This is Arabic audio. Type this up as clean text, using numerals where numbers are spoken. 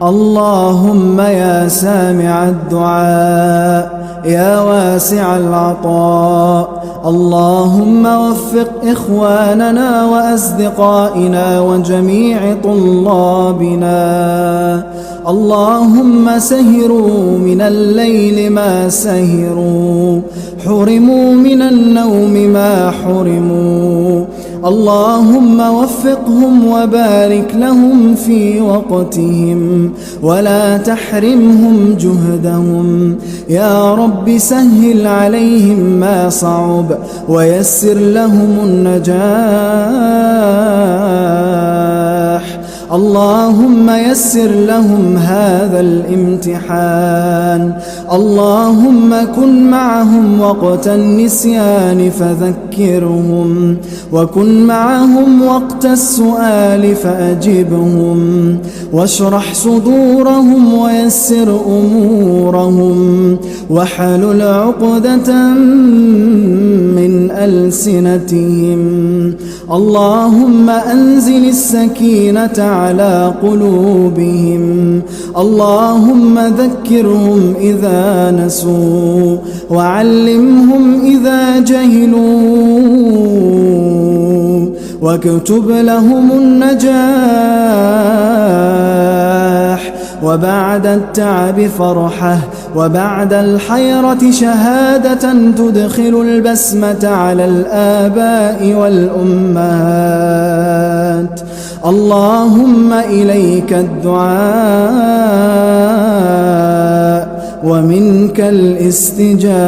اللهم يا سامع الدعاء يا واسع العطاء، اللهم وفق إخواننا وأصدقائنا وجميع طلابنا، اللهم سهروا من الليل ما سهروا، حرموا من النوم ما حرموا، اللهم وفقهم وبارك لهم في وقتهم ولا تحرمهم جهدهم، يا رب سهل عليهم ما صعب ويسر لهم النجاح، اللهم يسر لهم هذا الامتحان، اللهم كن معهم وقت النسيان فذكرهم، وكن معهم وقت السؤال فأجبهم، واشرح صدورهم ويسر أمورهم، واحلل عقدة من ألسنتهم، اللهم أنزل السكينة على قلوبهم، اللهم ذكرهم إذا نسوا وعلمهم إذا جهلوا، واكتب لهم النجاح، وبعد التعب فرحة، وبعد الحيرة شهادة تدخل البسمة على الآباء والأمهات، اللهم إليك الدعاء ومنك الاستجابة.